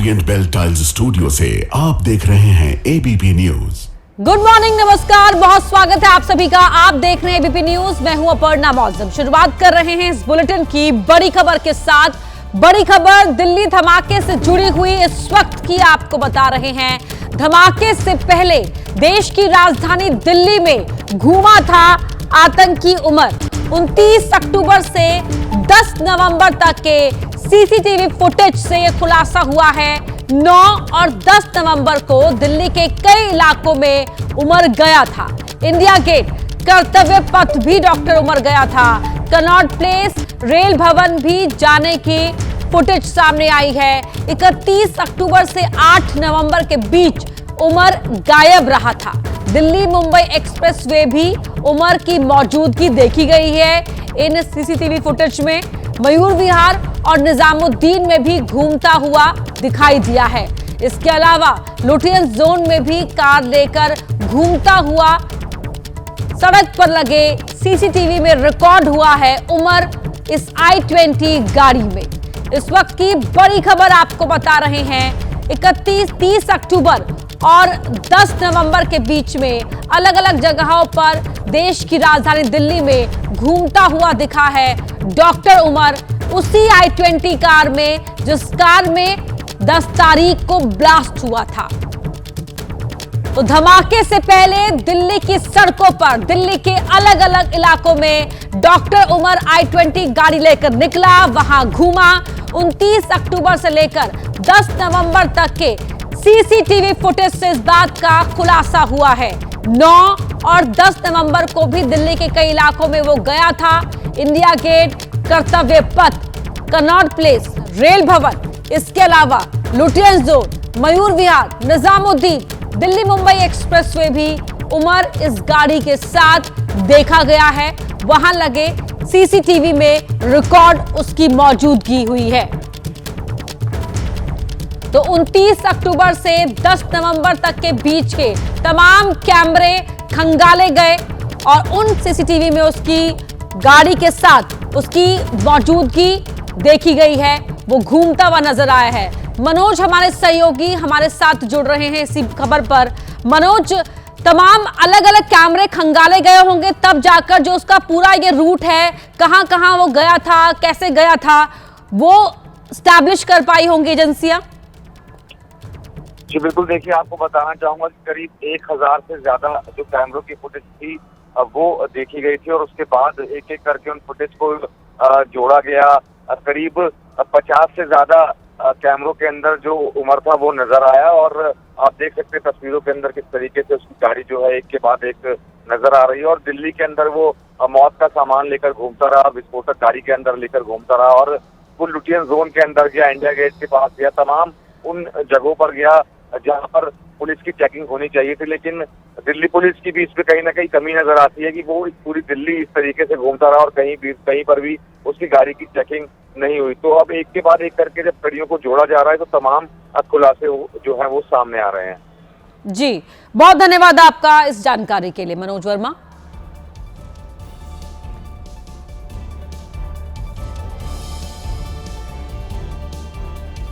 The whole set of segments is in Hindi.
ओरिएंट बेल टाइल्स स्टूडियो से आप देख रहे हैं एबीपी न्यूज। गुड मॉर्निंग, नमस्कार, बहुत स्वागत है आप सभी का। आप देख रहे हैं एबीपी न्यूज, मैं हूं अपर्णा मौजम। शुरुआत कर रहे हैं इस बुलेटिन की बड़ी खबर के साथ। बड़ी खबर दिल्ली धमाके से जुड़ी हुई इस वक्त की आपको बता रहे हैं। धमाके से पहले देश की राजधानी दिल्ली में घूमा था आतंकी उमर। 29 अक्टूबर से 10 नवंबर तक के सीसीटीवी फुटेज से यह खुलासा हुआ है। 9 और 10 नवंबर को दिल्ली के कई इलाकों में उमर गया था। इंडिया गेट, कर्तव्य पथ भी डॉक्टर उमर गया था। कनॉट प्लेस, रेल भवन भी जाने की फुटेज सामने आई है। 31 अक्टूबर से 8 नवंबर के बीच उमर गायब रहा था। दिल्ली मुंबई एक्सप्रेसवे भी उमर की मौजूदगी देखी गई है। इन सीसीटीवी फुटेज में मयूर विहार और निजामुद्दीन में भी घूमता हुआ दिखाई दिया है। इसके अलावा लुटियंस जोन में भी कार लेकर घूमता हुआ सड़क पर लगे सीसीटीवी में रिकॉर्ड हुआ है उमर इस i20 गाड़ी में। इस वक्त की बड़ी खबर आपको बता रहे हैं। 31-30 अक्टूबर और 10 नवंबर के बीच में अलग अलग जगहों पर देश की राजधानी दिल्ली में घूमता हुआ दिखा है डॉक्टर उमर, उसी i20 कार में जिस कार में 10 तारीख को ब्लास्ट हुआ था। तो धमाके से पहले दिल्ली की सड़कों पर, दिल्ली के अलग अलग इलाकों में डॉक्टर उमर i20 गाड़ी लेकर निकला, वहां घूमा। 29 अक्टूबर से लेकर 10 नवंबर तक के सीसीटीवी फुटेज से इस बात का खुलासा हुआ है। 9 और 10 नवंबर को भी दिल्ली के कई इलाकों में वो गया था। इंडिया गेट, कर्तव्य पथ, कनॉट प्लेस, रेल भवन, इसके अलावा Lutyens zone, Mayur Vihar, Nizamuddin, Delhi Mumbai expressway भी उमर इस गाड़ी के साथ देखा गया है। वहां लगे सीसीटीवी में रिकॉर्ड उसकी मौजूदगी हुई है। तो 29 अक्टूबर से 10 नवंबर तक के बीच के तमाम कैमरे खंगाले गए और उन सीसीटीवी में उसकी गाड़ी के साथ उसकी मौजूदगी देखी गई है। वो घूमता हुआ नजर आया है। मनोज हमारे सहयोगी हमारे साथ जुड़ रहे हैं इसी खबर पर। मनोज, तमाम अलग अलग कैमरे खंगाले गए होंगे तब जाकर जो उसका पूरा ये रूट है, कहां कहां वो गया था, कैसे गया था, वो स्टैब्लिश कर पाई होंगी एजेंसियां? जी बिल्कुल, देखिए आपको बताना चाहूंगा कि करीब 1000 से ज्यादा जो कैमरों की फुटेज थी वो देखी गई थी और उसके बाद एक एक करके उन फुटेज को जोड़ा गया। करीब 50 से ज्यादा कैमरों के अंदर जो उमर था वो नजर आया और आप देख सकते हैं तस्वीरों के अंदर किस तरीके से उसकी गाड़ी जो है एक के बाद एक नजर आ रही है। और दिल्ली के अंदर वो मौत का सामान लेकर घूमता रहा, विस्फोटक गाड़ी के अंदर लेकर घूमता रहा और वो लुटियंस जोन के अंदर गया, इंडिया गेट के पास गया, तमाम उन जगहों पर गया जहां पर पुलिस की चेकिंग होनी चाहिए थी। लेकिन दिल्ली पुलिस की भी इस पे कहीं ना कहीं कमी नजर आती है कि वो पूरी दिल्ली इस तरीके से घूमता रहा और कहीं पर भी उसकी गाड़ी की चेकिंग नहीं हुई। तो अब एक के बाद एक करके जब कड़ियों को जोड़ा जा रहा है तो तमाम खुलासे जो है वो सामने आ रहे हैं। जी, बहुत धन्यवाद आपका इस जानकारी के लिए मनोज वर्मा।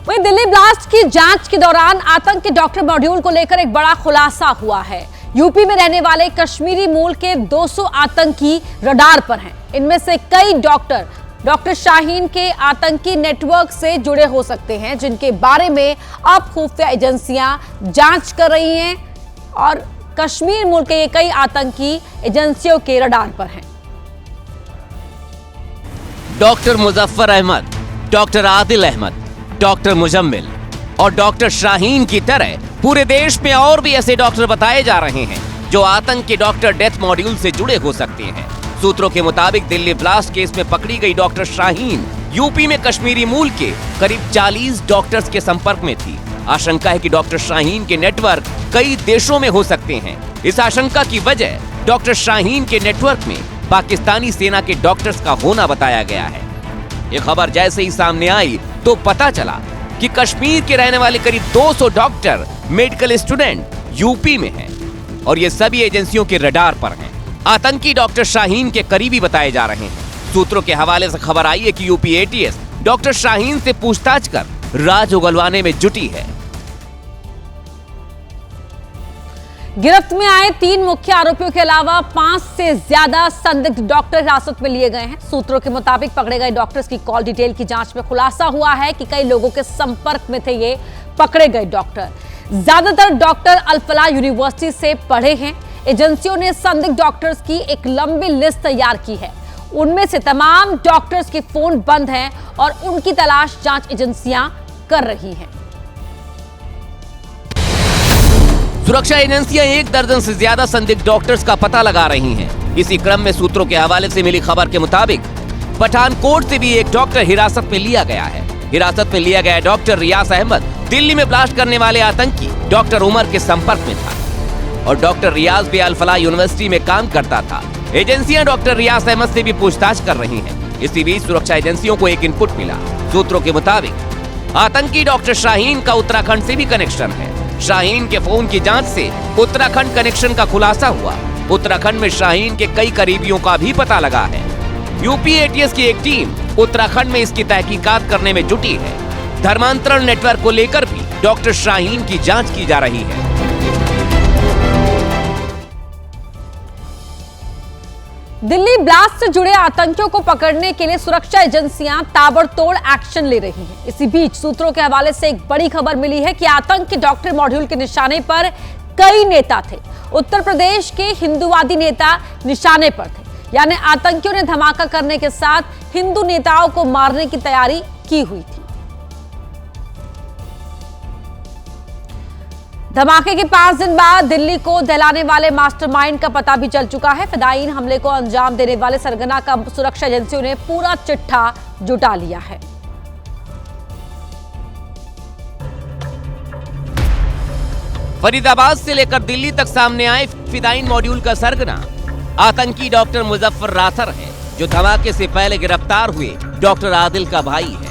वहीं दिल्ली ब्लास्ट की जांच के दौरान आतंक के डॉक्टर मॉड्यूल को लेकर एक बड़ा खुलासा हुआ है। यूपी में रहने वाले कश्मीरी मूल के 200 आतंकी रडार पर हैं। इनमें से कई डॉक्टर शाहीन के आतंकी नेटवर्क से जुड़े हो सकते हैं, जिनके बारे में अब खुफिया एजेंसियां जांच कर रही हैं और कश्मीर मूल के ये कई आतंकी एजेंसियों के रडार पर हैं। Doctor Muzaffar Ahmad, doctor Adil Ahmad, doctor Muzammil और डॉक्टर शाहीन की तरह पूरे देश में और भी ऐसे डॉक्टर बताए जा रहे हैं जो आतंक के डॉक्टर डेथ मॉड्यूल से जुड़े हो सकते हैं। सूत्रों के मुताबिक दिल्ली ब्लास्ट केस में पकड़ी गई डॉक्टर शाहीन यूपी में कश्मीरी मूल के करीब 40 डॉक्टर्स के संपर्क में थी। आशंका है कि डॉक्टर शाहीन के नेटवर्क कई देशों में हो सकते हैं। इस आशंका की वजह डॉक्टर शाहीन के नेटवर्क में पाकिस्तानी सेना के डॉक्टर्स का होना बताया गया है। ये खबर जैसे ही सामने आई तो पता चला कि कश्मीर के रहने वाले करीब 200 डॉक्टर मेडिकल स्टूडेंट यूपी में हैं और ये सभी एजेंसियों के रडार पर हैं। आतंकी डॉक्टर शाहीन के करीबी बताए जा रहे हैं। सूत्रों के हवाले से खबर आई है कि यूपी एटीएस डॉक्टर शाहीन से पूछताछ कर राज उगलवाने में जुटी है। गिरफ्त में आए 3 मुख्य आरोपियों के अलावा 5 से ज्यादा संदिग्ध डॉक्टर हिरासत में लिए गए हैं। सूत्रों के मुताबिक पकड़े गए डॉक्टर्स की कॉल डिटेल की जांच में खुलासा हुआ है कि कई लोगों के संपर्क में थे ये पकड़े गए डॉक्टर। ज्यादातर डॉक्टर अल-फलाह यूनिवर्सिटी से पढ़े हैं। एजेंसियों ने संदिग्ध डॉक्टर्स की एक लंबी लिस्ट तैयार की है। उनमें से तमाम डॉक्टर्स के फोन बंद हैं और उनकी तलाश जांच एजेंसियां कर रही हैं। सुरक्षा एजेंसियां 1 दर्जन से ज्यादा संदिग्ध डॉक्टर्स का पता लगा रही हैं। इसी क्रम में सूत्रों के हवाले से मिली खबर के मुताबिक पठानकोट से भी एक डॉक्टर हिरासत में लिया गया है। हिरासत में लिया गया डॉक्टर रियाज अहमद दिल्ली में ब्लास्ट करने वाले आतंकी डॉक्टर उमर के संपर्क में था और डॉक्टर रियाज भी अल-फलाह यूनिवर्सिटी में काम करता था। एजेंसियां डॉक्टर रियाज अहमद से भी पूछताछ कर रही हैं। इसी बीच सुरक्षा एजेंसियों को एक इनपुट मिला। सूत्रों के मुताबिक आतंकी डॉक्टर शाहीन का उत्तराखंड से भी कनेक्शन है। शाहीन के फोन की जांच से उत्तराखंड कनेक्शन का खुलासा हुआ। उत्तराखंड में शाहीन के कई करीबियों का भी पता लगा है। यूपी एटीएस की एक टीम उत्तराखंड में इसकी तहकीकात करने में जुटी है। धर्मांतरण नेटवर्क को लेकर भी डॉक्टर शाहीन की जांच की जा रही है। दिल्ली ब्लास्ट से जुड़े आतंकियों को पकड़ने के लिए सुरक्षा एजेंसियां ताबड़तोड़ एक्शन ले रही हैं। इसी बीच सूत्रों के हवाले से एक बड़ी खबर मिली है कि आतंक के डॉक्टर मॉड्यूल के निशाने पर कई नेता थे। उत्तर प्रदेश के हिंदूवादी नेता निशाने पर थे, यानी आतंकियों ने धमाका करने के साथ हिंदू नेताओं को मारने की तैयारी की हुई थी। धमाके के 5 दिन बाद दिल्ली को दहलाने वाले मास्टरमाइंड का पता भी चल चुका है। फिदायीन हमले को अंजाम देने वाले सरगना का सुरक्षा एजेंसियों ने पूरा चिट्ठा जुटा लिया है। फरीदाबाद से लेकर दिल्ली तक सामने आए फिदायीन मॉड्यूल का सरगना आतंकी डॉक्टर मुजफ्फर राथर है, जो धमाके से पहले गिरफ्तार हुए डॉक्टर आदिल का भाई है।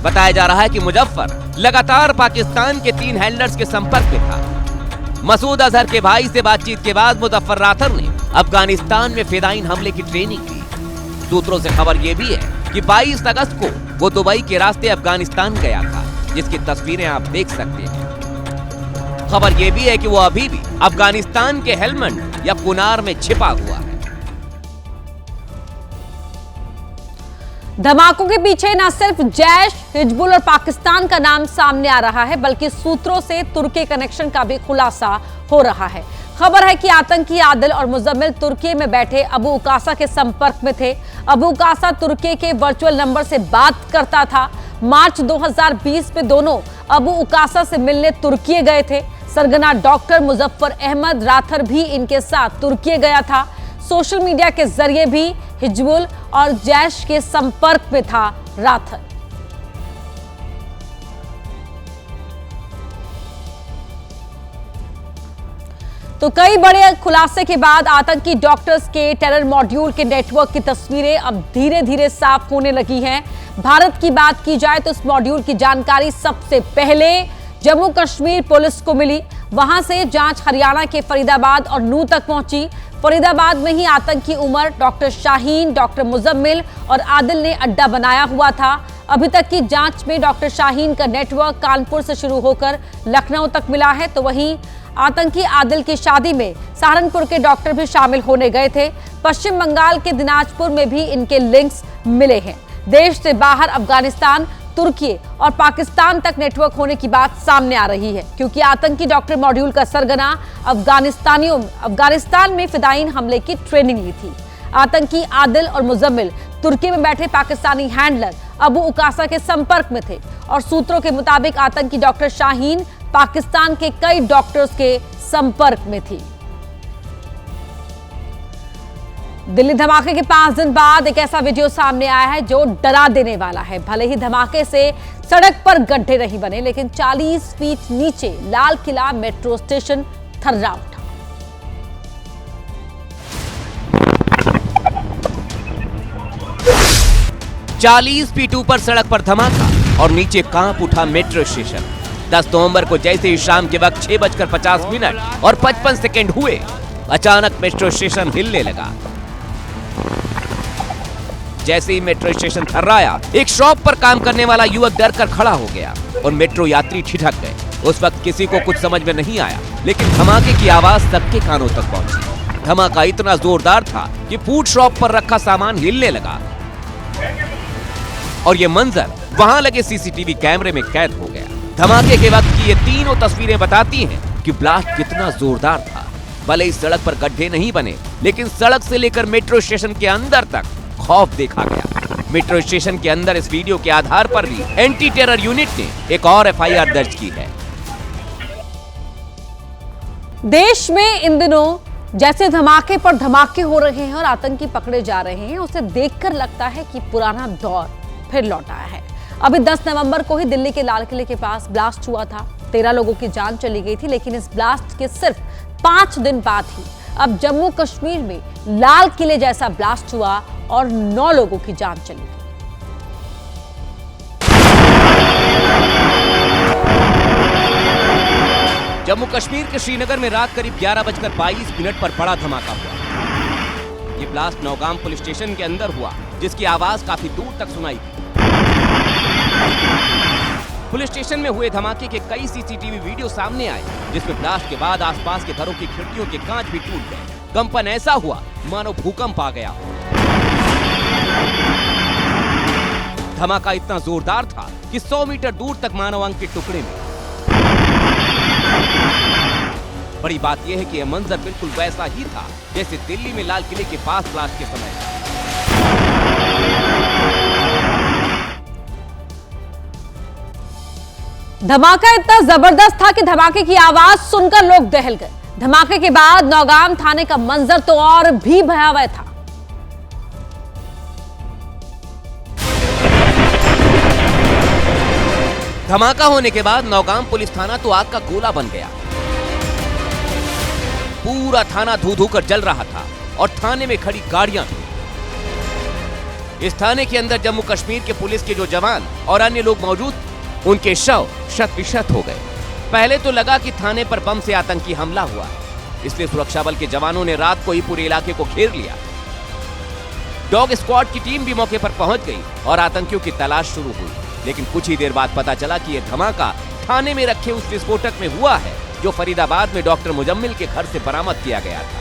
बताया जा रहा है कि मुजफ्फर लगातार पाकिस्तान के 3 हैंडलर्स के संपर्क में था। मसूद अजहर के भाई से बातचीत के बाद मुजफ्फर राथर ने अफगानिस्तान में फिदायीन हमले की ट्रेनिंग ली। सूत्रों से खबर यह भी है कि 22 अगस्त को वो दुबई के रास्ते अफगानिस्तान गया था, जिसकी तस्वीरें आप देख सकते हैं। खबर यह भी है कि वो अभी भी अफगानिस्तान के हेलमंड या कुनार में छिपा हुआ है। धमाकों के पीछे न सिर्फ जैश, हिजबुल और पाकिस्तान का नाम सामने आ रहा है, बल्कि सूत्रों से तुर्की कनेक्शन का भी खुलासा हो रहा है। खबर है कि आतंकी आदिल और मुजम्मिल तुर्की में बैठे अबू उकासा के संपर्क में थे। अबू उकासा तुर्की के वर्चुअल नंबर से बात करता था। मार्च 2020 में दोनों अबू उकासा से मिलने तुर्की गए थे। सरगना डॉक्टर मुजफ्फर अहमद राथर भी इनके साथ तुर्की गया था। सोशल मीडिया के जरिए भी हिजबुल और जैश के संपर्क में था राथर। तो कई बड़े खुलासे के बाद आतंकी डॉक्टर्स के टेरर मॉड्यूल के नेटवर्क की तस्वीरें अब धीरे धीरे साफ होने लगी हैं। भारत की बात की जाए तो इस मॉड्यूल की जानकारी सबसे पहले जम्मू कश्मीर पुलिस को मिली। वहां से जांच हरियाणा के फरीदाबाद और नूह तक पहुंची। फरीदाबाद में ही आतंकी उमर, डॉक्टर शाहीन, डॉक्टर मुजम्मिल और आदिल ने अड्डा बनाया हुआ था। अभी तक की जांच में डॉक्टर शाहीन का नेटवर्क कानपुर से शुरू होकर लखनऊ तक मिला है, तो वहीं आतंकी आदिल की शादी में सहारनपुर के डॉक्टर भी शामिल होने गए थे। पश्चिम बंगाल के दिनाजपुर में भी इनके लिंक्स मिले हैं। देश से बाहर अफगानिस्तान, तुर्की और पाकिस्तान तक नेटवर्क होने की बात सामने आ रही है, क्योंकि आतंकी डॉक्टर मॉड्यूल का सरगना अफगानिस्तान में फिदायीन हमले की ट्रेनिंग ली थी। आतंकी आदिल और मुजम्मिल तुर्की में बैठे पाकिस्तानी हैंडलर अबू उकासा के संपर्क में थे और सूत्रों के मुताबिक आतंकी डॉक्टर शाहीन पाकिस्तान के कई डॉक्टर्स के संपर्क में थी। दिल्ली धमाके के 5 दिन बाद एक ऐसा वीडियो सामने आया है जो डरा देने वाला है। भले ही धमाके से सड़क पर गड्ढे नहीं बने, लेकिन 40 फीट नीचे लाल किला मेट्रो स्टेशन थर्रा उठा। चालीस फीट ऊपर सड़क पर धमाका और नीचे कांप उठा मेट्रो स्टेशन। 10 नवंबर को जैसे ही शाम के वक्त 6:50 और 55 सेकेंड हुए, अचानक मेट्रो स्टेशन हिलने लगा। जैसे ही मेट्रो स्टेशन थर्राया, एक शॉप पर काम करने वाला युवक डर कर खड़ा हो गया और मेट्रो यात्री ठिठक गए। उस वक्त किसी को कुछ समझ में नहीं आया, लेकिन धमाके की आवाज सबके कानों तक पहुंची। धमाका इतना जोरदार था कि फूड शॉप पर रखा सामान हिलने लगा और ये मंजर वहां लगे सीसीटीवी कैमरे में कैद हो गया। धमाके के वक्त की ये तीनों तस्वीरें बताती हैं कि ब्लास्ट कितना जोरदार था। भले इस सड़क पर गड्ढे नहीं बने, लेकिन सड़क से लेकर मेट्रो स्टेशन के अंदर तक खौफ देखा गया। मेट्रो स्टेशन के अंदर इस वीडियो के आधार पर भी एंटी टेरर यूनिट ने एक और एफआईआर दर्ज की है। देश में इन दिनों जैसे धमाके पर धमाके हो रहे हैं और आतंकी पकड़े जा रहे हैं, उसे देखकर लगता है कि पुराना दौर फिर लौट आया है। अभी 10 नवंबर को ही दिल्ली के लाल किले के पास ब्लास्ट हुआ था। 13 लोगों की जान चली गई थी, लेकिन इस ब्लास्ट के सिर्फ 5 दिन बाद ही अब जम्मू कश्मीर में लाल किले जैसा ब्लास्ट हुआ और 9 लोगों की जान चली गई। जम्मू कश्मीर के श्रीनगर में रात करीब 11:22 पर बड़ा धमाका हुआ। ये ब्लास्ट नौगाम पुलिस स्टेशन के अंदर हुआ, जिसकी आवाज काफी दूर तक सुनाई दी। पुलिस स्टेशन में हुए धमाके के कई सीसीटीवी वीडियो सामने आए, जिसमें ब्लास्ट के बाद आसपास के घरों की खिड़कियों के कांच भी टूट गए। कंपन ऐसा हुआ मानो भूकंप आ गया। धमाका इतना जोरदार था कि 100 मीटर दूर तक मानव अंग के टुकड़े में। बड़ी बात यह है कि यह मंजर बिल्कुल वैसा ही था जैसे दिल्ली में लाल किले के पास ब्लास्ट के समय। धमाका इतना जबरदस्त था कि धमाके की आवाज सुनकर लोग दहल गए। धमाके के बाद नौगाम थाने का मंजर तो और भी भयावह था। धमाका होने के बाद नौगाम पुलिस थाना तो आग का गोला बन गया। पूरा थाना धू धू कर जल रहा था और थाने में खड़ी गाड़ियां भी। इस थाने के अंदर जम्मू कश्मीर के पुलिस के जो जवान और अन्य लोग मौजूद, उनके शव शत विशत हो गए। पहले तो लगा कि थाने पर बम से आतंकी हमला हुआ, इसलिए सुरक्षा बल के जवानों ने रात को ही पूरे इलाके को घेर लिया। डॉग स्क्वाड की टीम भी मौके पर पहुंच गई और आतंकियों की तलाश शुरू हुई। लेकिन कुछ ही देर बाद पता चला कि यह धमाका थाने में रखे उस विस्फोटक में हुआ है जो फरीदाबाद में डॉक्टर मुजम्मिल के घर से बरामद किया गया था।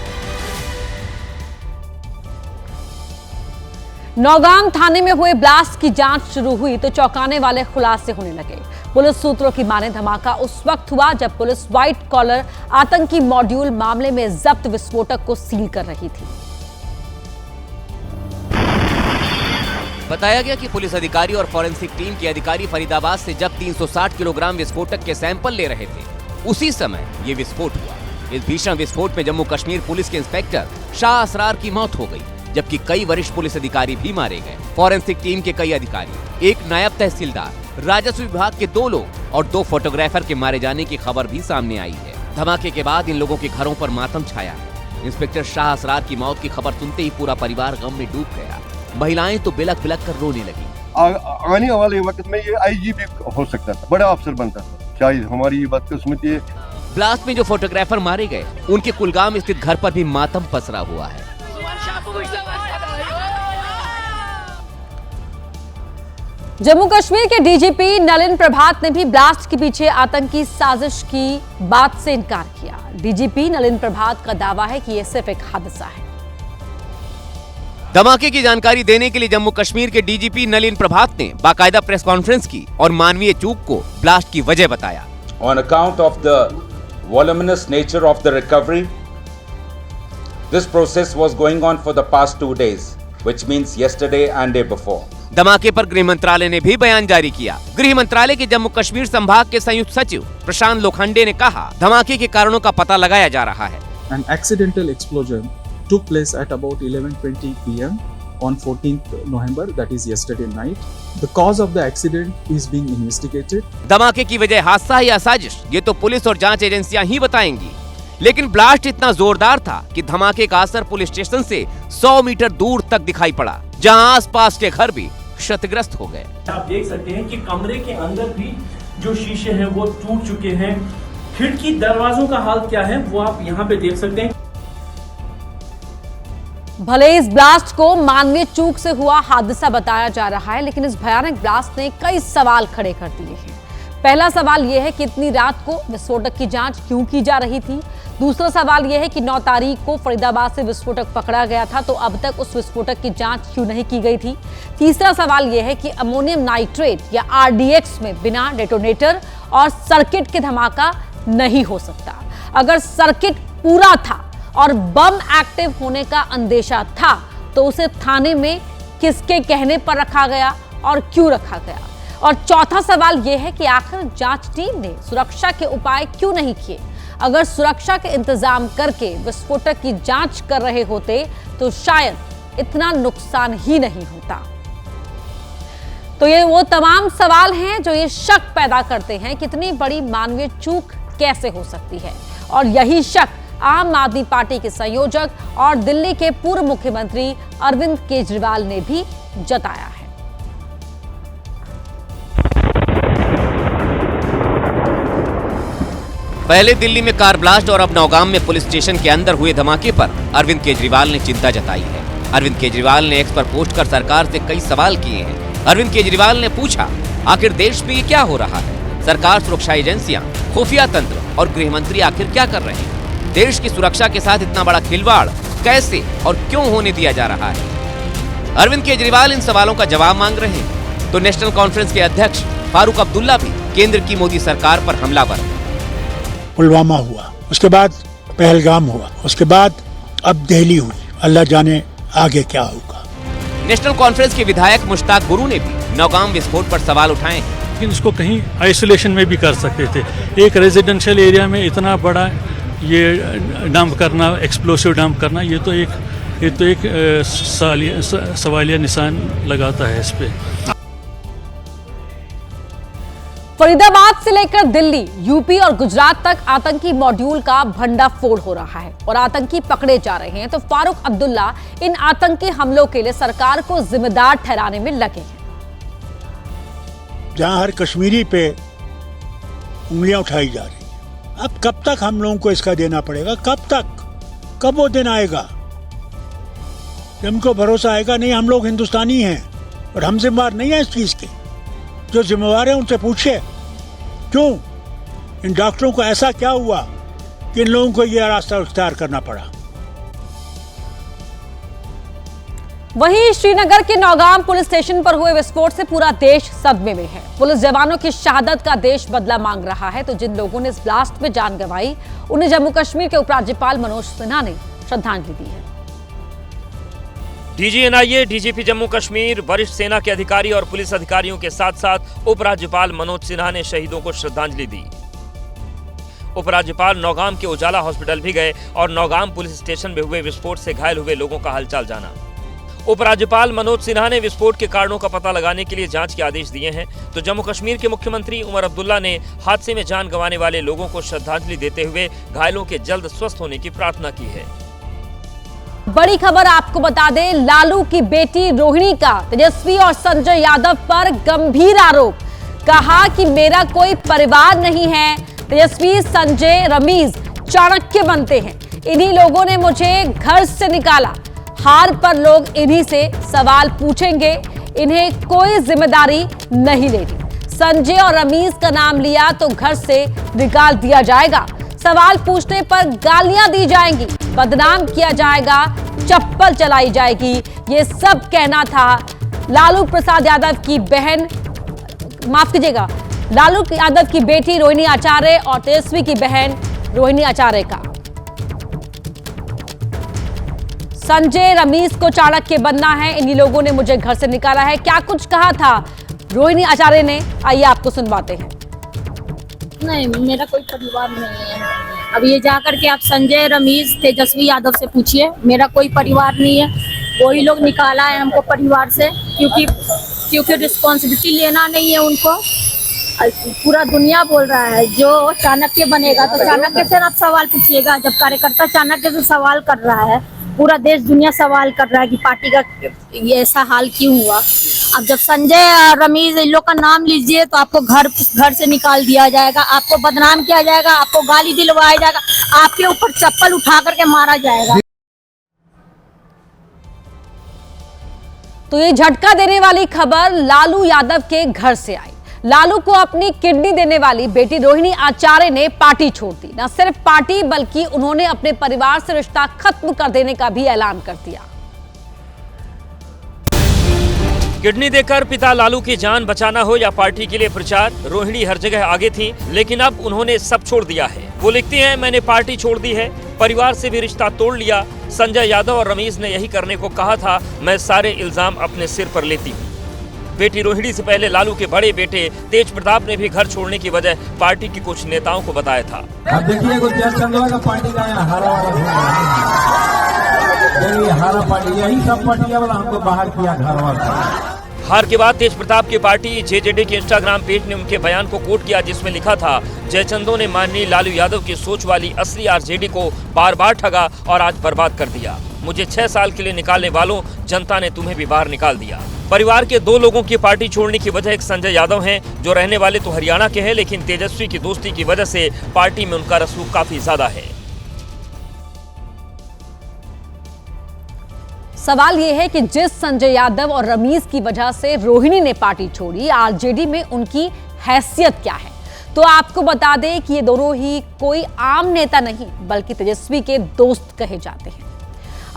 नौगाम थाने में हुए ब्लास्ट की जांच शुरू हुई तो चौंकाने वाले खुलासे होने लगे। पुलिस सूत्रों की माने धमाका उस वक्त हुआ जब पुलिस व्हाइट कॉलर आतंकी मॉड्यूल मामले में जब्त विस्फोटक को सील कर रही थी। बताया गया कि पुलिस अधिकारी और फॉरेंसिक टीम के अधिकारी फरीदाबाद से जब 360 किलोग्राम विस्फोटक के सैंपल ले रहे थे, उसी समय ये विस्फोट हुआ। इस भीषण विस्फोट में जम्मू कश्मीर पुलिस के इंस्पेक्टर शाह असरार की मौत हो गई, जबकि कई वरिष्ठ पुलिस अधिकारी भी मारे गए। फॉरेंसिक टीम के कई अधिकारी, एक नायब तहसीलदार, राजस्व विभाग के 2 लोग और 2 फोटोग्राफर के मारे जाने की खबर भी सामने आई है। धमाके के बाद इन लोगों के घरों पर मातम छाया। इंस्पेक्टर शाह असरार की मौत की खबर सुनते ही पूरा परिवार गम में डूब गया। महिलाएं तो बिलक बिलक कर रोने लगी। आने वाले वक्त में ये आईजी भी हो सकता था, बड़ा अफसर बनता था। शायद हमारी ये बात को समझिए। ब्लास्ट में जो फोटोग्राफर मारे गए, उनके कुलगाम स्थित घर पर भी मातम पसरा हुआ है। जम्मू कश्मीर के डीजीपी नलिन प्रभात ने भी ब्लास्ट के पीछे आतंकी साजिश की बात से इनकार किया। डीजीपी नलिन प्रभात का दावा है कि यह सिर्फ एक हादसा है। धमाके की जानकारी देने के लिए जम्मू कश्मीर के डीजीपी नलिन प्रभात ने बाकायदा प्रेस कॉन्फ्रेंस की और मानवीय चूक को ब्लास्ट की वजह बताया। On account of the voluminous nature of the recovery, this process was going on for the past 2 days, which means yesterday and day before. धमाके पर गृह मंत्रालय ने भी बयान जारी किया। गृह मंत्रालय के जम्मू कश्मीर संभाग के संयुक्त सचिव प्रशांत लोखंडे ने कहा, धमाके के कारणों का पता लगाया जा रहा है। An accidental explosion took place at about 11:20 p.m. on 14th November, that is yesterday night. The cause of the accident is being investigated. धमाके की वजह हादसा या साजिश, ये तो पुलिस और जांच एजेंसियां ही बताएंगी। लेकिन ब्लास्ट इतना जोरदार था कि धमाके का असर पुलिस स्टेशन से 100 मीटर दूर तक दिखाई पड़ा, जहां आसपास के घर भी क्षतिग्रस्त हो गए। आप देख सकते हैं कि कमरे के अंदर भी जो शीशे हैं वो टूट चुके हैं। खिड़की दरवाजों का हाल क्या है वो आप यहाँ पे देख सकते हैं। भले इस ब्लास्ट को मानवीय चूक से हुआ हादसा बताया जा रहा है, लेकिन इस भयानक ब्लास्ट ने कई सवाल खड़े कर दिए हैं। पहला सवाल यह है कि इतनी रात को विस्फोटक की जांच क्यों की जा रही थी। दूसरा सवाल यह है कि 9 तारीख को फरीदाबाद से विस्फोटक पकड़ा गया था, तो अब तक उस विस्फोटक की जांच क्यों नहीं की गई थी। तीसरा सवाल यह है कि अमोनियम नाइट्रेट या RDX में बिना डेटोनेटर और सर्किट के धमाका नहीं हो सकता। अगर सर्किट पूरा था और बम एक्टिव होने का अंदेशा था, तो उसे थाने में किसके कहने पर रखा गया और क्यों रखा गया। और चौथा सवाल यह है कि आखिर जांच टीम ने सुरक्षा के उपाय क्यों नहीं किए। अगर सुरक्षा के इंतजाम करके विस्फोटक की जांच कर रहे होते तो शायद इतना नुकसान ही नहीं होता। तो ये वो तमाम सवाल हैं जो ये शक पैदा करते हैं कि इतनी बड़ी मानवीय चूक कैसे हो सकती है। और यही शक आम आदमी पार्टी के संयोजक और दिल्ली के पूर्व मुख्यमंत्री अरविंद केजरीवाल ने भी जताया है। पहले दिल्ली में कार ब्लास्ट और अब नौगाम में पुलिस स्टेशन के अंदर हुए धमाके पर अरविंद केजरीवाल ने चिंता जताई है। अरविंद केजरीवाल ने एक्स पर पोस्ट कर सरकार से कई सवाल किए हैं। अरविंद केजरीवाल ने पूछा, आखिर देश में ये क्या हो रहा है। सरकार, सुरक्षा एजेंसियां, खुफिया तंत्र और गृह मंत्री आखिर क्या कर रहे हैं। देश की सुरक्षा के साथ इतना बड़ा खिलवाड़ कैसे और क्यों होने दिया जा रहा है। अरविंद केजरीवाल इन सवालों का जवाब मांग रहे हैं तो नेशनल कॉन्फ्रेंस के अध्यक्ष फारूक अब्दुल्ला भी केंद्र की मोदी सरकार पर हमलावर। पुलवामा हुआ, उसके बाद पहलगाम हुआ, उसके बाद अब दिल्ली हुई, अल्लाह जाने आगे क्या होगा। नेशनल कॉन्फ्रेंस के विधायक मुश्ताक गुरु ने भी नौगाम विस्फोट पर सवाल उठाए हैं। लेकिन इसको कहीं आइसोलेशन में भी कर सकते थे। एक रेजिडेंशियल एरिया में इतना बड़ा ये डंप करना, एक्सप्लोसिव डंप करना, ये तो एक सवालिया निशान लगाता है इस पे। फरीदाबाद से लेकर दिल्ली, यूपी और गुजरात तक आतंकी मॉड्यूल का भंडाफोड़ हो रहा है और आतंकी पकड़े जा रहे हैं। तो फारूक अब्दुल्ला इन आतंकी हमलों के लिए सरकार को जिम्मेदार ठहराने में लगे हैं। जहां हर कश्मीरी पे उंगलियां उठाई जा रही है, अब कब तक हम लोगों को इसका देना पड़ेगा। कब तक, कब वो दिन आएगा जब हमको भरोसा आएगा नहीं हम लोग हिंदुस्तानी हैं और हम जिम्मेवार नहीं है इस चीज के। जो जिम्मेवार है उनसे पूछे क्यों इन डॉक्टरों को ऐसा क्या हुआ कि इन लोगों को यह रास्ता इख्तियार करना पड़ा। वहीं श्रीनगर के नौगाम पुलिस स्टेशन पर हुए विस्फोट से पूरा देश सदमे में है। पुलिस जवानों की शहादत का देश बदला मांग रहा है। तो जिन लोगों ने इस ब्लास्ट में जान गंवाई, उन्हें जम्मू कश्मीर के उपराज्यपाल मनोज सिन्हा ने श्रद्धांजलि दी है। DG NIA, DGP Jammu Kashmir, वरिष्ठ सेना के अधिकारी और पुलिस अधिकारियों के साथ साथ उपराज्यपाल मनोज सिन्हा ने शहीदों को श्रद्धांजलि दी। उपराज्यपाल नौगाम के उजाला हॉस्पिटल भी गए और नौगाम पुलिस स्टेशन में हुए विस्फोट से घायल हुए लोगों का हालचाल जाना। उपराज्यपाल मनोज सिन्हा ने विस्फोट के कारणों का पता लगाने के लिए जांच के आदेश दिए हैं। तो जम्मू कश्मीर के मुख्यमंत्री उमर अब्दुल्ला ने हादसे में जान गंवाने वाले लोगों को श्रद्धांजलि देते हुए घायलों के जल्द स्वस्थ होने की प्रार्थना की है। बड़ी खबर आपको बता दें, लालू की बेटी रोहिणी का तेजस्वी और संजय यादव पर गंभीर आरोप। कहा कि मेरा कोई परिवार नहीं है। तेजस्वी, संजय, रमीज चाणक्य बनते हैं। इन्हीं लोगों ने मुझे घर से निकाला। हार पर लोग इन्हीं से सवाल पूछेंगे। इन्हें कोई जिम्मेदारी नहीं लेनी। संजय और रमीज का नाम लिया तो घर से निकाल दिया जाएगा। सवाल पूछने पर गालियां दी जाएंगी, बदनाम किया जाएगा, चप्पल चलाई जाएगी। ये सब कहना था लालू प्रसाद यादव की बहन, माफ कीजिएगा, लालू यादव की बेटी रोहिणी आचार्य और तेजस्वी की बहन रोहिणी आचार्य का। संजय, रमीज को चाणक्य बनना है। इन्हीं लोगों ने मुझे घर से निकाला है। क्या कुछ कहा था रोहिणी आचार्य ने, आइए आपको सुनवाते हैं। नहीं, मेरा कोई परिवार नहीं है। अब ये जाकर के आप संजय, रमीज, तेजस्वी यादव से पूछिए। मेरा कोई परिवार नहीं है। वही लोग निकाला है हमको परिवार से, क्योंकि रिस्पॉन्सिबिलिटी लेना नहीं है उनको। पूरा दुनिया बोल रहा है जो चाणक्य बनेगा तो चाणक्य से आप सवाल पूछिएगा। जब कार्यकर्ता चाणक्य से सवाल कर रहा है, पूरा देश दुनिया सवाल कर रहा है कि पार्टी का ये ऐसा हाल क्यों हुआ। अब जब संजय, रमीज, इन लोग का नाम लीजिए तो आपको घर से निकाल दिया जाएगा, आपको बदनाम किया जाएगा, आपको गाली दिलवाया जाएगा, आपके ऊपर चप्पल उठा करके मारा जाएगा। तो ये झटका देने वाली खबर लालू यादव के घर से आई। लालू को अपनी किडनी देने वाली बेटी रोहिणी आचार्य ने पार्टी छोड़ दी। न सिर्फ पार्टी बल्कि उन्होंने अपने परिवार से रिश्ता खत्म कर देने का भी ऐलान कर दिया। किडनी देकर पिता लालू की जान बचाना हो या पार्टी के लिए प्रचार, रोहिणी हर जगह आगे थी, लेकिन अब उन्होंने सब छोड़ दिया है। वो लिखती हैं, मैंने पार्टी छोड़ दी है, परिवार से भी रिश्ता तोड़ लिया। संजय यादव और रमीज ने यही करने को कहा था, मैं सारे इल्जाम अपने सिर पर लेती हूँ। बेटी रोहिणी से पहले लालू के बड़े बेटे तेज प्रताप ने भी घर छोड़ने की वजह पार्टी की कुछ नेताओं को बताया था। अब देखिए का पार्टी का हारा पार्टी, यही सब पार्टियां वाला हमको बाहर किया घर वाला। हार के बाद तेज प्रताप की पार्टी जेजेडी के इंस्टाग्राम पेज ने उनके बयान को कोट किया, जिसमें लिखा था, जयचंदों ने माननीय लालू यादव की सोच वाली असली आरजेडी को बार बार ठगा और आज बर्बाद कर दिया। मुझे 6 साल के लिए निकालने वालों, जनता ने तुम्हें भी बाहर निकाल दिया। परिवार के 2 लोगों की पार्टी छोड़ने की वजह एक संजय यादव हैं, जो रहने वाले तो हरियाणा के हैं, लेकिन तेजस्वी की दोस्ती की वजह से पार्टी में उनका रसूख काफी ज्यादा है। सवाल यह है कि जिस संजय यादव और रमीज की वजह से रोहिणी ने पार्टी छोड़ी, आरजेडी में उनकी हैसियत क्या है? तो आपको बता दें कि ये दोनों ही कोई आम नेता नहीं बल्कि तेजस्वी के दोस्त कहे जाते हैं।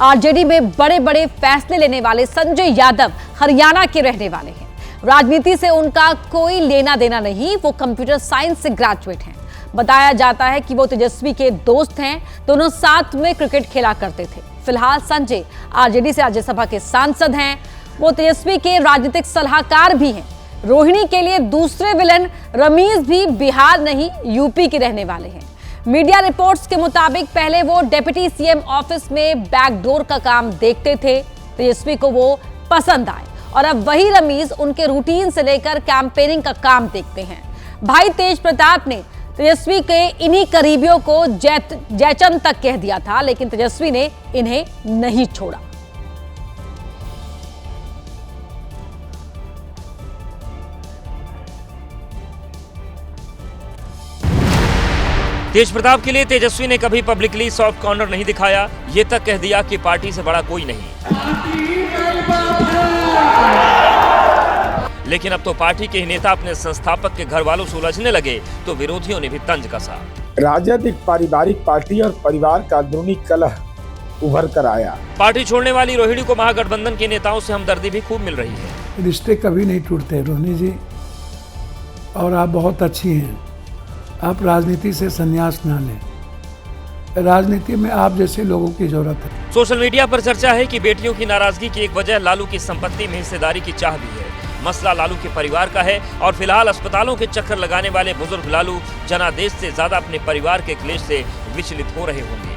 आरजेडी में बड़े बड़े फैसले लेने वाले संजय यादव हरियाणा के रहने वाले हैं। राजनीति से उनका कोई लेना देना नहीं, वो कंप्यूटर साइंस से ग्रेजुएट हैं। बताया जाता है कि वो तेजस्वी के दोस्त हैं, दोनों साथ में क्रिकेट खेला करते थे। फिलहाल संजय आरजेडी से राज्यसभा के सांसद हैं, वो तेजस्वी के राजनीतिक सलाहकार भी हैं। रोहिणी के लिए दूसरे विलन रमीज भी बिहार नहीं यूपी के रहने वाले हैं। मीडिया रिपोर्ट्स के मुताबिक पहले वो डिप्टी सीएम ऑफिस में बैकडोर का काम देखते थे, तेजस्वी को वो पसंद आए और अब वही रमीज उनके रूटीन से लेकर कैंपेनिंग का काम देखते हैं। भाई तेज प्रताप ने तेजस्वी के इन्हीं करीबियों को जयचंद तक कह दिया था, लेकिन तेजस्वी ने इन्हें नहीं छोड़ा। तेज प्रताप के लिए तेजस्वी ने कभी पब्लिकली सॉफ्ट कॉर्नर नहीं दिखाया, ये तक कह दिया कि पार्टी से बड़ा कोई नहीं। लेकिन अब तो पार्टी के ही नेता अपने संस्थापक के घर वालों से उलझने लगे तो विरोधियों ने भी तंज कसा। राजनीतिक पारिवारिक पार्टी और परिवार का अंदरूनी कलह उभर कर आया। पार्टी छोड़ने वाली रोहिणी को महागठबंधन के नेताओं से हमदर्दी भी खूब मिल रही है। रिश्ते कभी नहीं टूटते रोहिणी जी, और आप बहुत अच्छी हैं। आप राजनीति से संन्यास ना लें, राजनीति में आप जैसे लोगों की जरूरत है। सोशल मीडिया पर चर्चा है कि बेटियों की नाराजगी की एक वजह लालू की संपत्ति में हिस्सेदारी की चाह भी है। मसला लालू के परिवार का है और फिलहाल अस्पतालों के चक्कर लगाने वाले बुजुर्ग लालू जनादेश से ज्यादा अपने परिवार के क्लेश से विचलित हो रहे होंगे।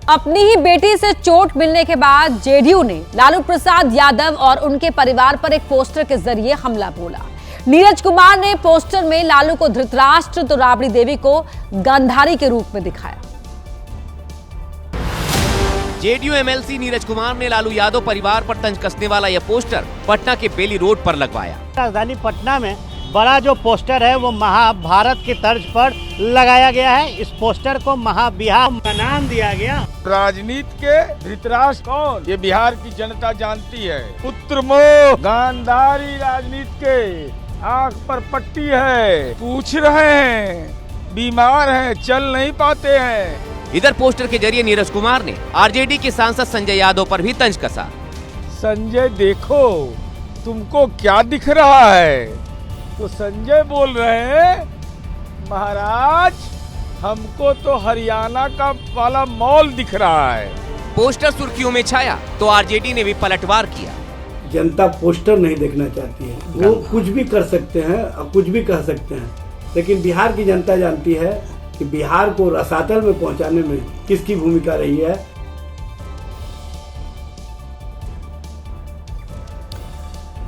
अपनी ही बेटी से चोट मिलने के बाद जेडीयू ने लालू प्रसाद यादव और उनके परिवार पर एक पोस्टर के जरिए हमला बोला। नीरज कुमार ने पोस्टर में लालू को धृतराष्ट्र तो राबड़ी देवी को गांधारी के रूप में दिखाया। जेडीयू एमएलसी नीरज कुमार ने लालू यादव परिवार पर तंज कसने वाला यह पोस्टर पटना के बेली रोड पर लगवाया। राजधानी पटना में बड़ा जो पोस्टर है वो महाभारत के तर्ज पर लगाया गया है। इस पोस्टर को महाबिहार का नाम दिया गया। राजनीति के धृतराष्ट्र कौन, ये बिहार की जनता जानती है। पुत्र मोह गांधारी राजनीति के आंख पर पट्टी है, पूछ रहे हैं, बीमार हैं, चल नहीं पाते हैं। इधर पोस्टर के जरिए नीरज कुमार ने आरजेडी के सांसद संजय यादव पर भी तंज कसा। संजय देखो तुमको क्या दिख रहा है? तो संजय बोल रहे हैं, महाराज हमको तो हरियाणा का वाला मॉल दिख रहा है। पोस्टर सुर्खियों में छाया तो आरजेडी ने भी पलटवार किया। जनता पोस्टर नहीं देखना चाहती है, वो कुछ भी कर सकते हैं और कुछ भी कह सकते हैं, लेकिन बिहार की जनता जानती है कि बिहार को रसातल में पहुंचाने में किसकी भूमिका रही है।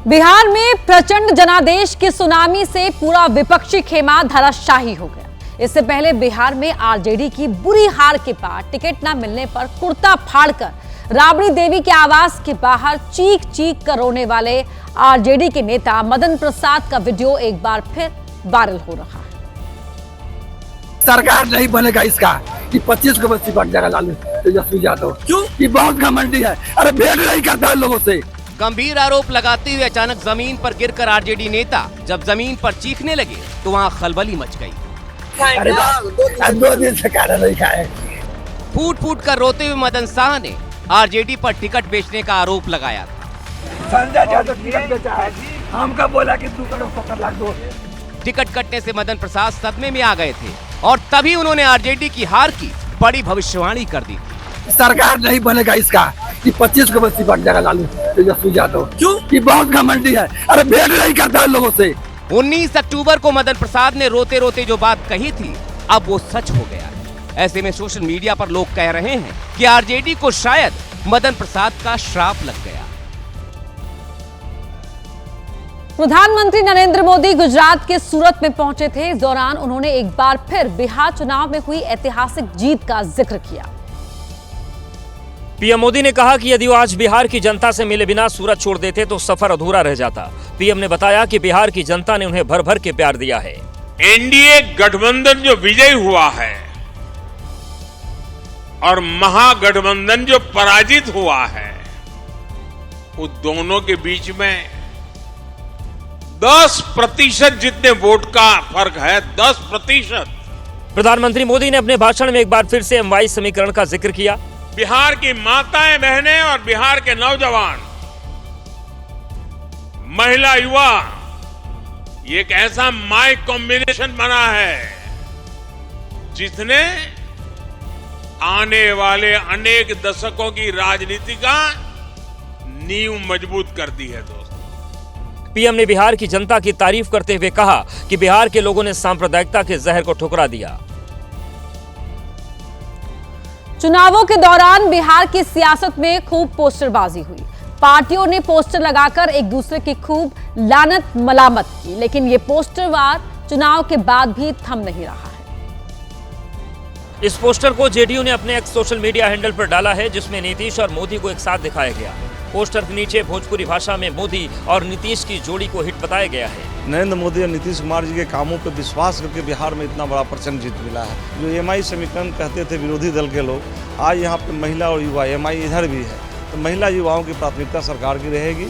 बिहार में प्रचंड जनादेश की सुनामी से पूरा विपक्षी खेमा धराशायी हो गया। इससे पहले बिहार में आरजेडी की बुरी हार के बाद टिकट न मिलने पर कुर्ता फाड़कर राबड़ी देवी के आवास के बाहर चीख चीख कर रोने वाले आरजेडी के नेता मदन प्रसाद का वीडियो एक बार फिर वायरल हो रहा है। सरकार नहीं बनेगा इसका कि 25 को बस्ती बन जाएगा लालू तेजस्वी यादव। क्यों? ये बहुत घमंडी है। अरे भेंट नहीं करता है लोगों से, गंभीर आरोप लगाते हुए अचानक जमीन पर गिरकर आरजेडी नेता जब जमीन पर चीखने लगे तो वहां खलबली मच गई। दो दिन से खाना नहीं खाए। फूट फूट कर रोते हुए मदन शाह ने आरजेडी पर टिकट बेचने का आरोप लगाया था। संजय यादव टिकट बेचा है, हमका बोला कि 2 करोड़ 70 लाख दो। टिकट कटने से मदन प्रसाद सदमे में आ गए थे और तभी उन्होंने आरजेडी की हार की बड़ी भविष्यवाणी कर दी थी। सरकार नहीं बनेगा इसका कि 25 को बस्ती बन जाएगा लालू तेजस्वी यादव। क्यों? कि बहुत घमंडी है, अरे भेंट नहीं करता है लोगों से। 19 अक्टूबर को मदन प्रसाद ने रोते रोते जो बात कही थी अब वो सच हो गया है। ऐसे में सोशल मीडिया पर लोग कह रहे हैं कि आरजेडी को शायद मदन प्रसाद का श्राप लग गया। प्रधानमंत्री नरेंद्र मोदी गुजरात के सूरत में पहुंचे थे। इस दौरान उन्होंने एक बार फिर बिहार चुनाव में हुई ऐतिहासिक जीत का जिक्र किया। पीएम मोदी ने कहा कि यदि वो आज बिहार की जनता से मिले बिना सूरत छोड़ देते तो सफर अधूरा रह जाता। पीएम ने बताया कि बिहार की जनता ने उन्हें भर भर के प्यार दिया है। एनडीए गठबंधन जो विजयी हुआ है और महागठबंधन जो पराजित हुआ है, उन दोनों के बीच में 10% जितने वोट का फर्क है। 10%। प्रधानमंत्री मोदी ने अपने भाषण में एक बार फिर से एमवाई समीकरण का जिक्र किया। बिहार की माताएं बहनें और बिहार के नौजवान, महिला, युवा, ये एक ऐसा माई कॉम्बिनेशन बना है जिसने आने वाले अनेक दशकों की राजनीति का नींव मजबूत कर दी है। दोस्तों, पीएम ने बिहार की जनता की तारीफ करते हुए कहा कि बिहार के लोगों ने सांप्रदायिकता के जहर को ठुकरा दिया। चुनावों के दौरान बिहार की सियासत में खूब पोस्टरबाजी हुई। पार्टियों ने पोस्टर लगाकर एक दूसरे की खूब लानत मलामत की, लेकिन ये पोस्टर वार चुनाव के बाद भी थम नहीं रहा है। इस पोस्टर को जेडीयू ने अपने एक्स सोशल मीडिया हैंडल पर डाला है, जिसमें नीतीश और मोदी को एक साथ दिखाया गया। पोस्टर के नीचे भोजपुरी भाषा में मोदी और नीतीश की जोड़ी को हिट बताया गया है। नरेंद्र मोदी और नीतीश कुमार जी के कामों पर विश्वास करके बिहार में इतना बड़ा प्रचंड जीत मिला है। जो एमआई समीकरण कहते थे विरोधी दल के लोग, आज यहाँ पे महिला और युवा, एमआई इधर भी है, तो महिला युवाओं की प्राथमिकता सरकार की रहेगी।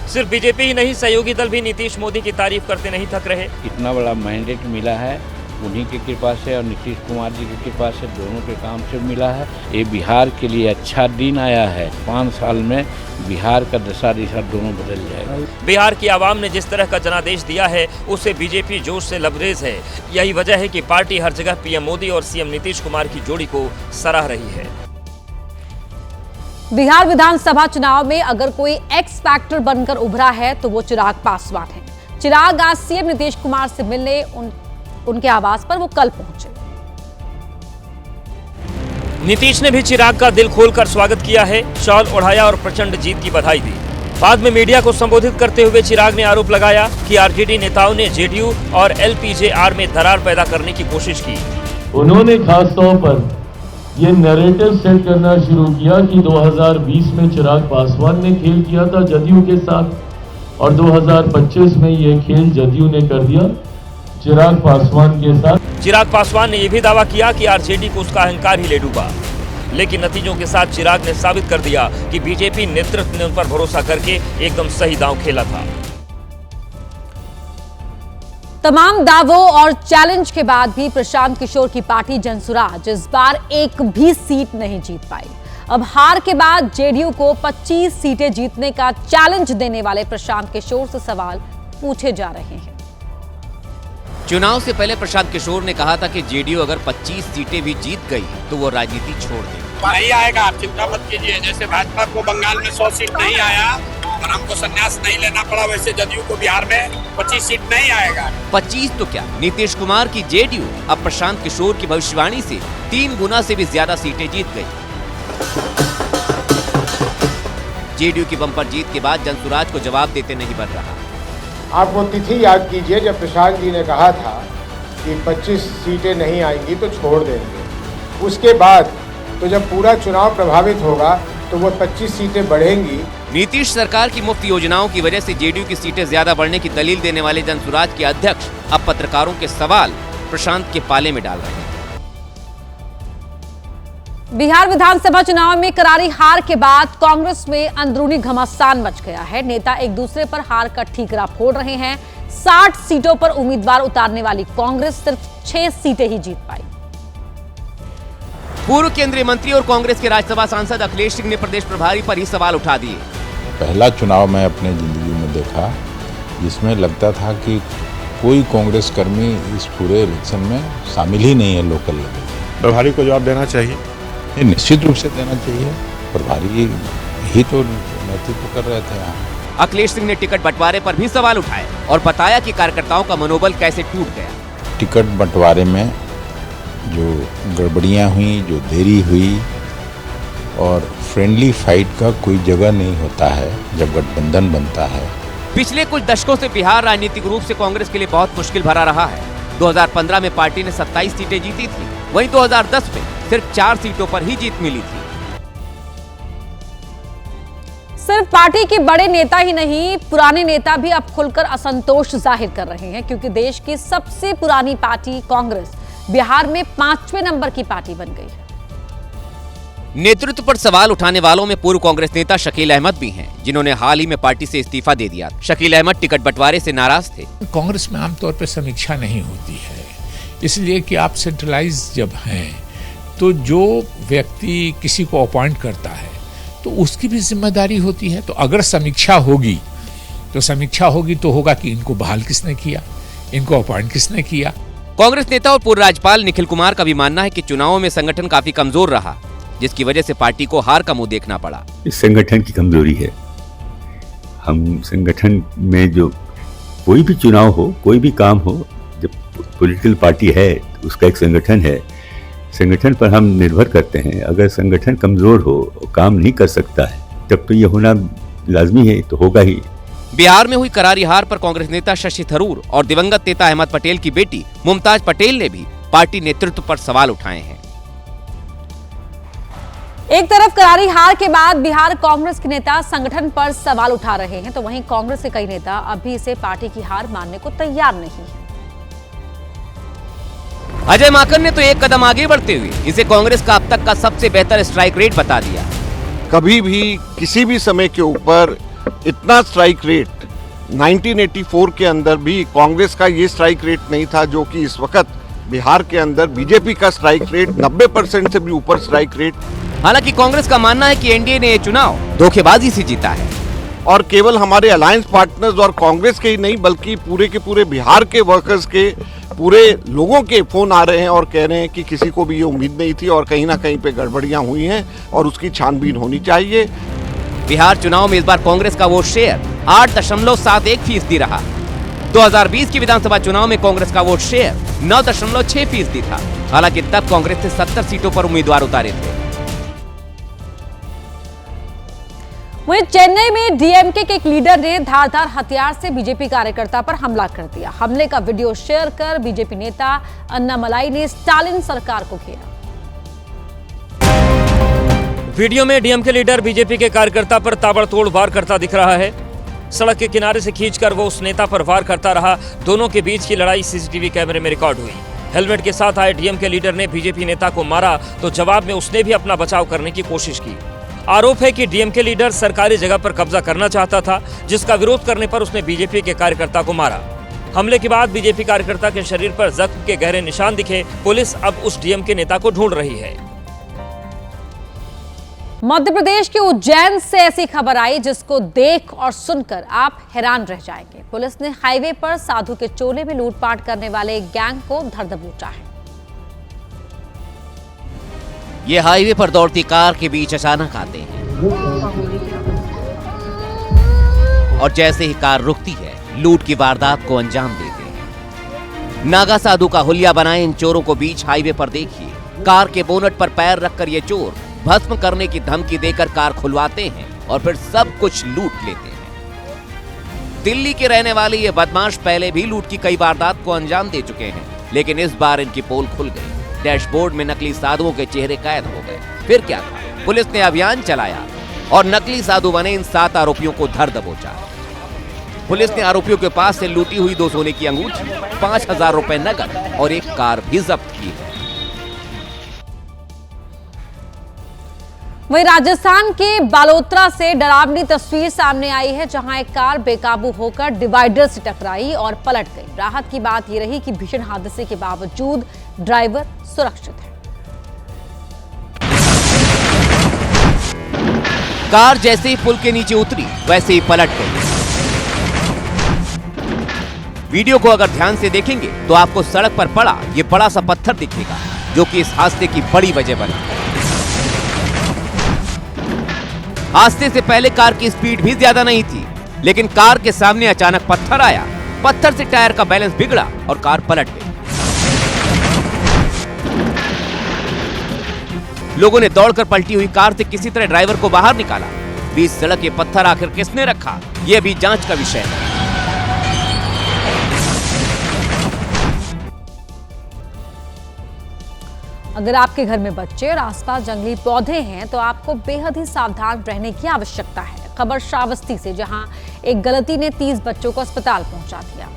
सिर्फ बीजेपी ही नहीं, सहयोगी दल भी नीतीश मोदी की तारीफ करते नहीं थक रहे। इतना बड़ा मैंडेट मिला है उन्हीं की कृपा से और नीतीश कुमार जी की कृपा से, दोनों के काम से मिला है। ये बिहार के लिए अच्छा दिन आया है। 5 साल में बिहार का दशा दिशा दोनों बदल जाएगा। बिहार की आवाम ने जिस तरह का जनादेश दिया है उससे बीजेपी जोश से लबरेज है। यही वजह है कि पार्टी हर जगह पीएम मोदी और सीएम नीतीश कुमार की जोड़ी को सराह रही है। बिहार विधानसभा चुनाव में अगर कोई एक्स फैक्टर बनकर उभरा है तो वो चिराग पासवान है। चिराग आज सीएम नीतीश कुमार से मिलने उनके आवास पर वो कल पहुंचे। नीतीश ने भी चिराग का दिल खोलकर स्वागत किया है, शॉल ओढ़ाया और प्रचंड जीत की बधाई दी। बाद में मीडिया को संबोधित करते हुए चिराग ने आरोप लगाया कि आरजेडी नेताओं ने जेडीयू और एलपीजेआर में दरार पैदा करने की कोशिश की। उन्होंने खास तौर पर ये नैरेटिव सेट करना शुरू किया कि 2020 में चिराग पासवान ने खेल किया था जदयू के साथ और 2025 में ये खेल जदयू ने कर दिया चिराग पासवान के साथ। चिराग पासवान ने यह भी दावा किया कि आरजेडी को उसका अहंकार ही ले डूबा, लेकिन नतीजों के साथ चिराग ने साबित कर दिया कि बीजेपी नेतृत्व ने उन पर भरोसा करके एकदम सही दांव खेला था। तमाम दावों और चैलेंज के बाद भी प्रशांत किशोर की पार्टी जनसुराज इस बार एक भी सीट नहीं जीत पाई। अब हार के बाद जेडीयू को 25 सीटें जीतने का चैलेंज देने वाले प्रशांत किशोर से सवाल पूछे जा रहे हैं। चुनाव से पहले प्रशांत किशोर ने कहा था कि जेडीयू अगर 25 सीटें भी जीत गई तो वो राजनीति छोड़ देगी। नहीं आएगा, आप चिंता मत कीजिए। जैसे भाजपा को बंगाल में 100 सीट नहीं आया और हमको संन्यास नहीं लेना पड़ा, वैसे जदयू को बिहार में 25 सीट नहीं आएगा। 25 तो क्या, नीतीश कुमार की जेडीयू अब प्रशांत किशोर की भविष्यवाणी से 3 गुना से भी ज्यादा सीटें जीत गई। जेडीयू की बम्पर जीत के बाद जनसुराज को जवाब देते नहीं बन रहा। आप वो तिथि याद कीजिए जब प्रशांत जी ने कहा था कि 25 सीटें नहीं आएंगी तो छोड़ देंगे। उसके बाद तो जब पूरा चुनाव प्रभावित होगा तो वो 25 सीटें बढ़ेंगी। नीतीश सरकार की मुफ्त योजनाओं की वजह से जेडीयू की सीटें ज्यादा बढ़ने की दलील देने वाले जनसुराज के अध्यक्ष अब पत्रकारों के सवाल प्रशांत के पाले में डाल रहे हैं। बिहार विधानसभा चुनाव में करारी हार के बाद कांग्रेस में अंदरूनी घमासान मच गया है। नेता एक दूसरे पर हार का ठीकरा फोड़ रहे हैं। 60 सीटों पर उम्मीदवार उतारने वाली कांग्रेस सिर्फ 6 सीटें ही जीत पाई। पूर्व केंद्रीय मंत्री और कांग्रेस के राज्यसभा सांसद अखिलेश सिंह ने प्रदेश प्रभारी पर ही सवाल उठा दिए। पहला चुनाव मैं अपने जिंदगी में देखा जिसमें लगता था कि कोई कांग्रेस कर्मी इस पूरे इलेक्शन में शामिल ही नहीं है लोकल लेवल। प्रभारी को जवाब देना चाहिए, निश्चित रूप से देना चाहिए। प्रभारी ही तो नेतृत्व कर रहे थे यहाँ। अखिलेश सिंह ने टिकट बंटवारे पर भी सवाल उठाए और बताया कि कार्यकर्ताओं का मनोबल कैसे टूट गया। टिकट बंटवारे में जो गड़बड़ियाँ हुई, जो देरी हुई और फ्रेंडली फाइट का कोई जगह नहीं होता है जब गठबंधन बनता है। पिछले कुछ दशकों से बिहार राजनीतिक रूप से कांग्रेस के लिए बहुत मुश्किल भरा रहा है। 2015 में पार्टी ने 27 सीटें जीती थी, वहीं 2010 में सिर्फ 4 सीटों पर ही जीत मिली थी। सिर्फ पार्टी के बड़े नेता ही नहीं, पुराने नेता भी अब खुलकर असंतोष जाहिर कर रहे हैं, क्योंकि देश की सबसे पुरानी पार्टी कांग्रेस बिहार में 5वें नंबर की पार्टी बन गई है। नेतृत्व पर सवाल उठाने वालों में पूर्व कांग्रेस नेता शकील अहमद भी हैं, जिन्होंने हाल ही में पार्टी से इस्तीफा दे दिया। शकील अहमद टिकट बंटवारे से नाराज थे। कांग्रेस में आमतौर पर समीक्षा नहीं होती है, इसलिए कि आप सेंट्रलाइज जब हैं तो जो व्यक्ति किसी को अपॉइंट करता है तो उसकी भी जिम्मेदारी होती है। तो अगर समीक्षा होगी तो होगा कि इनको बहाल किसने किया, इनको अपॉइंट किसने किया। कांग्रेस नेता और पूर्व राज्यपाल निखिल कुमार का भी मानना है कि चुनावों में संगठन काफी कमजोर रहा, जिसकी वजह से पार्टी को हार का मुंह देखना पड़ा। इस संगठन की कमजोरी है। हम संगठन में जो कोई भी चुनाव हो, कोई भी काम हो, जब पॉलिटिकल पार्टी है तो उसका एक संगठन है, संगठन पर हम निर्भर करते हैं। अगर संगठन कमजोर हो, काम नहीं कर सकता है, तब तो ये होना लाजमी है, तो होगा ही। बिहार में हुई करारी हार पर कांग्रेस नेता शशि थरूर और दिवंगत नेता अहमद पटेल की बेटी मुमताज पटेल ने भी पार्टी नेतृत्व पर सवाल उठाए हैं। एक तरफ करारी हार के बाद बिहार कांग्रेस के नेता संगठन पर सवाल उठा रहे हैं, तो वहीं कांग्रेस के कई नेता अभी इसे पार्टी की हार मानने को तैयार नहीं है। अजय माकन ने तो एक कदम आगे बढ़ते हुए इसे कांग्रेस का अब तक का सबसे बेहतर स्ट्राइक रेट बता दिया। कभी भी किसी भी समय के ऊपर इतना स्ट्राइक रेट 1984 के अंदर भी कांग्रेस का ये स्ट्राइक रेट नहीं था, जो कि इस वक्त बिहार के अंदर बीजेपी का स्ट्राइक रेट 90% से भी ऊपर स्ट्राइक रेट। हालांकि कांग्रेस का मानना है कि एनडीए ने ये चुनाव धोखेबाजी से जीता है और केवल हमारे अलायंस पार्टनर्स और कांग्रेस के ही नहीं बल्कि पूरे के पूरे बिहार के वर्कर्स के, पूरे लोगों के फोन आ रहे हैं और कह रहे हैं कि किसी को भी ये उम्मीद नहीं थी और कहीं ना कहीं पे गड़बड़ियां हुई हैं और उसकी छानबीन होनी चाहिए। बिहार चुनाव में इस बार कांग्रेस का वोट शेयर 8.71% रहा। 2020 की विधानसभा चुनाव में कांग्रेस का वोट शेयर 9.6% था। हालांकि तब कांग्रेस ने 70 सीटों पर उम्मीदवार उतारे थे। वहीं चेन्नई में डीएमके के एक लीडर ने धारदार हथियार से बीजेपी कार्यकर्ता पर हमला कर दिया। हमले का वीडियो शेयर कर बीजेपी नेता अन्नामलाई ने स्टालिन सरकार को घेरा। वीडियो में डीएमके लीडर बीजेपी के कार्यकर्ता पर ताबड़तोड़ वार करता दिख रहा है। सड़क के किनारे से खींचकर वो उस नेता पर वार करता रहा। दोनों के बीच की लड़ाई सीसीटीवी कैमरे में रिकॉर्ड हुई। हेलमेट के साथ आए डीएमके लीडर ने बीजेपी नेता को मारा तो जवाब में उसने भी अपना बचाव करने की कोशिश की। आरोप है कि डीएमके लीडर सरकारी जगह पर कब्जा करना चाहता था, जिसका विरोध करने पर उसने बीजेपी के कार्यकर्ता को मारा। हमले के बाद बीजेपी कार्यकर्ता के शरीर पर जख्म के गहरे निशान दिखे। पुलिस अब उस डीएमके नेता को ढूंढ रही है। मध्य प्रदेश के उज्जैन से ऐसी खबर आई जिसको देख और सुनकर आप हैरान रह जाएंगे। पुलिस ने हाईवे पर साधु के चोले में लूटपाट करने वाले गैंग को धर दबोचा है। ये हाईवे पर दौड़ती कार के बीच अचानक आते हैं और जैसे ही कार रुकती है लूट की वारदात को अंजाम देते हैं। नागा साधु का हुलिया बनाए इन चोरों को बीच हाईवे पर देखिए। कार के बोनट पर पैर रखकर ये चोर भस्म करने की धमकी देकर कार खुलवाते हैं और फिर सब कुछ लूट लेते हैं। दिल्ली के रहने वाले ये बदमाश पहले भी लूट की कई वारदात को अंजाम दे चुके हैं, लेकिन इस बार इनकी पोल खुल गई। डैशबोर्ड में नकली साधुओं के चेहरे कैद हो गए। फिर क्या था, पुलिस ने अभियान चलाया और नकली साधु बने इन 7 आरोपियों को धर दबोचा। पुलिस ने आरोपियों के पास से लूटी हुई 2 सोने की अंगूठी, 5,000 रुपए नकद और एक कार भी जब्त की है। वहीं राजस्थान के बालोतरा से डरावनी तस्वीर सामने आई है, जहां एक कार बेकाबू होकर डिवाइडर से टकराई और पलट गई। राहत की बात यह रही कि भीषण हादसे के बावजूद ड्राइवर सुरक्षित है। कार जैसे ही पुल के नीचे उतरी वैसे ही पलट गई। वीडियो को अगर ध्यान से देखेंगे तो आपको सड़क पर पड़ा ये बड़ा सा पत्थर दिखेगा, जो कि इस हादसे की बड़ी वजह बना। हादसे से पहले कार की स्पीड भी ज्यादा नहीं थी, लेकिन कार के सामने अचानक पत्थर आया। पत्थर से टायर का बैलेंस बिगड़ा और कार पलट गई। लोगों ने दौड़कर पलटी हुई कार से किसी तरह ड्राइवर को बाहर निकाला। बीच सड़क ये पत्थर आखिर किसने रखा, ये भी जांच का विषय है। अगर आपके घर में बच्चे और आसपास जंगली पौधे हैं तो आपको बेहद ही सावधान रहने की आवश्यकता है। खबर श्रावस्ती से, जहां एक गलती ने 30 बच्चों को अस्पताल पहुंचा दिया।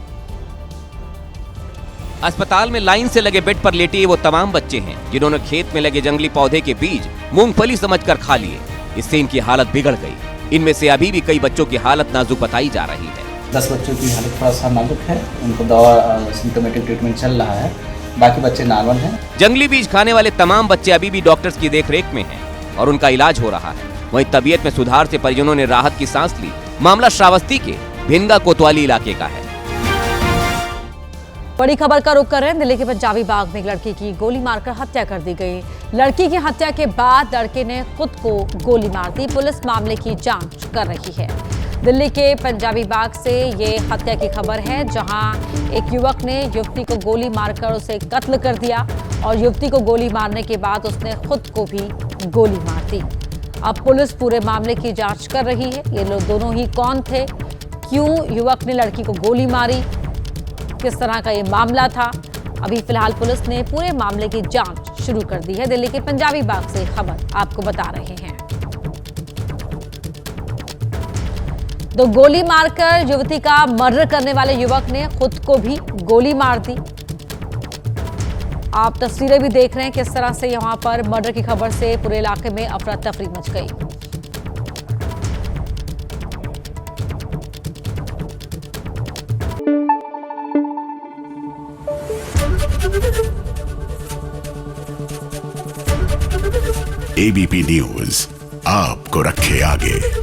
अस्पताल में लाइन से लगे बेड पर लेटे वो तमाम बच्चे हैं जिन्होंने खेत में लगे जंगली पौधे के बीज मूंगफली समझकर खा लिए। इससे इनकी हालत बिगड़ गई। इनमें से अभी भी कई बच्चों की हालत नाजुक बताई जा रही है। 10 बच्चों की हालत थोड़ा सा नाजुक है, उनको दवा सिम्टोमेटिक ट्रीटमेंट चल रहा है, बाकी बच्चे नॉर्मल हैं। जंगली बीज खाने वाले तमाम बच्चे अभी भी डॉक्टर्स की देखरेख में हैं और उनका इलाज हो रहा है। वहीं तबीयत में सुधार से परिजनों ने राहत की सांस ली। मामला श्रावस्ती के भिंगा कोतवाली इलाके का है। बड़ी खबर का रुख कर रहे हैं। दिल्ली के पंजाबी बाग में एक लड़की की गोली मारकर हत्या कर दी गई। लड़की की हत्या के बाद लड़के ने खुद को गोली मार दी। पुलिस मामले की जांच कर रही है। दिल्ली के पंजाबी बाग से ये हत्या की खबर है, जहां एक युवक ने युवती को गोली मारकर उसे कत्ल कर दिया और युवती को गोली मारने के बाद उसने खुद को भी गोली मार दी। अब पुलिस पूरे मामले की जांच कर रही है। ये लोग दोनों ही कौन थे, क्यों युवक ने लड़की को गोली मारी, किस तरह का ये मामला था, अभी फिलहाल पुलिस ने पूरे मामले की जांच शुरू कर दी है। दिल्ली के पंजाबी बाग से खबर आपको बता रहे हैं। तो गोली मारकर युवती का मर्डर करने वाले युवक ने खुद को भी गोली मार दी। आप तस्वीरें भी देख रहे हैं किस तरह से यहां पर मर्डर की खबर से पूरे इलाके में अफरा तफरी मच गई। एबीपी न्यूज आपको रखे आगे।